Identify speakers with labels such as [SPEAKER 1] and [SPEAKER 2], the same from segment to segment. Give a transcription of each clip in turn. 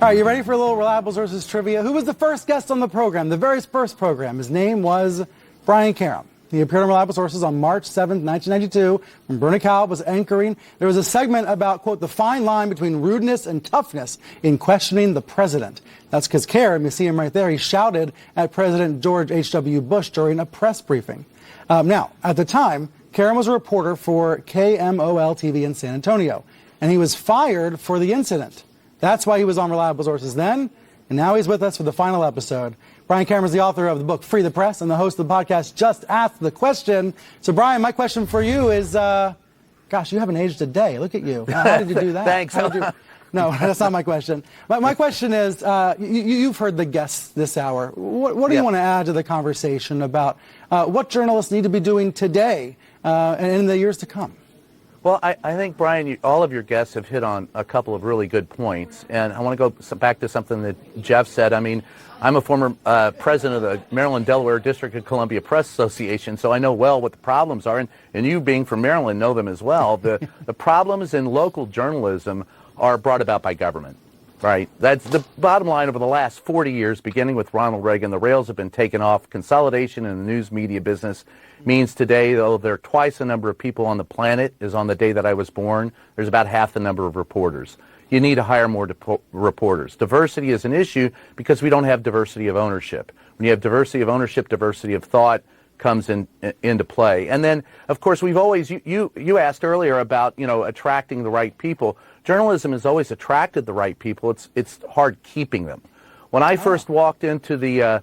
[SPEAKER 1] All right, you ready for a little Reliable Sources trivia? Who was the first guest on the program, the very first program? His name was Brian Karem. He appeared on Reliable Sources on March 7th, 1992, when Bernie Cowell was anchoring. There was a segment about, quote, the fine line between rudeness and toughness in questioning the president. That's because Karem, you see him right there, he shouted at President George H.W. Bush during a press briefing. Now, at the time, Karem was a reporter for KMOL-TV in San Antonio, and he was fired for the incident. That's why he was on Reliable Sources then, and now he's with us for the final episode. Brian Karem is the author of the book Free the Press and the host of the podcast Just Ask the Question. So, Brian, my question for you is, gosh, you haven't aged a day. Look at you. How did you do that?
[SPEAKER 2] Thanks.
[SPEAKER 1] No, that's not my question. My question is, you've heard the guests this hour. What do you want to add to the conversation about what journalists need to be doing today and in the years to come?
[SPEAKER 2] Well, I think, Brian, all of your guests have hit on a couple of really good points. And I want to go back to something that Jeff said. I mean, I'm a former president of the Maryland-Delaware District of Columbia Press Association, so I know well what the problems are. And you, being from Maryland, know them as well. The problems in local journalism are brought about by government, right? That's the bottom line. Over the last 40 years, beginning with Ronald Reagan, the rails have been taken off. Consolidation in the news media business means today, though, there are twice the number of people on the planet as on the day that I was born. There's about half the number of reporters. You need to hire more reporters. Diversity is an issue because we don't have diversity of ownership. When you have diversity of ownership, diversity of thought comes into play. And then, of course, we've always, you asked earlier about, attracting the right people. Journalism has always attracted the right people. It's hard keeping them. When I first walked into the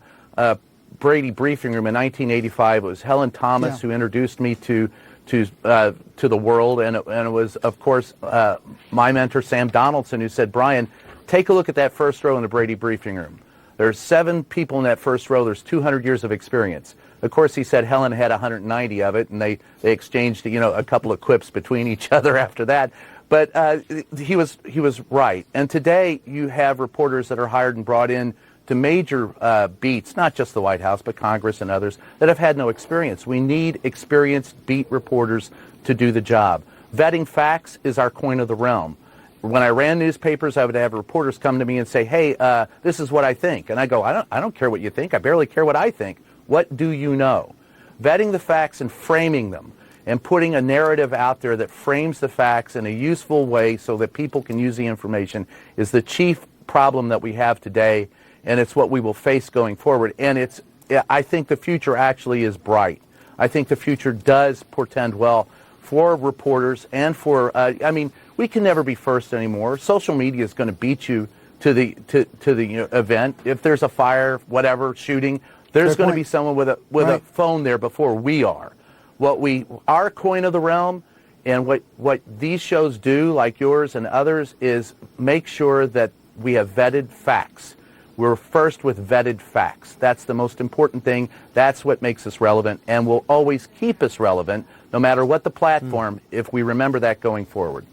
[SPEAKER 2] Brady briefing room in 1985, it was Helen Thomas who introduced me to the world, and it was, of course, my mentor Sam Donaldson, who said, Brian, take a look at that first row in the Brady briefing room. There's 7 people in that first row. There's 200 years of experience. Of course, he said Helen had 190 of it, and they exchanged a couple of quips between each other after that. But he was right. And today you have reporters that are hired and brought in to major beats, not just the White House, but Congress and others, that have had no experience. We need experienced beat reporters to do the job. Vetting facts is our coin of the realm. When I ran newspapers, I would have reporters come to me and say, hey, this is what I think. And I go, I don't care what you think. I barely care what I think. What do you know? Vetting the facts and framing them and putting a narrative out there that frames the facts in a useful way so that people can use the information is the chief problem that we have today. And it's what we will face going forward. And I think the future actually is bright. I think the future does portend well for reporters and for, we can never be first anymore. Social media is going to beat you to the event. If there's a fire, whatever, shooting, there's going to be someone with a phone there before we are. Our coin of the realm and what these shows do, like yours and others, is make sure that we have vetted facts. We're first with vetted facts. That's the most important thing. That's what makes us relevant and will always keep us relevant, no matter what the platform, if we remember that going forward.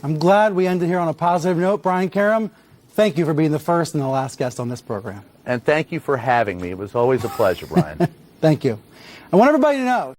[SPEAKER 1] I'm glad we ended here on a positive note. Brian Karem, thank you for being the first and the last guest on this program.
[SPEAKER 2] And thank you for having me. It was always a pleasure, Brian.
[SPEAKER 1] Thank you. I want everybody to know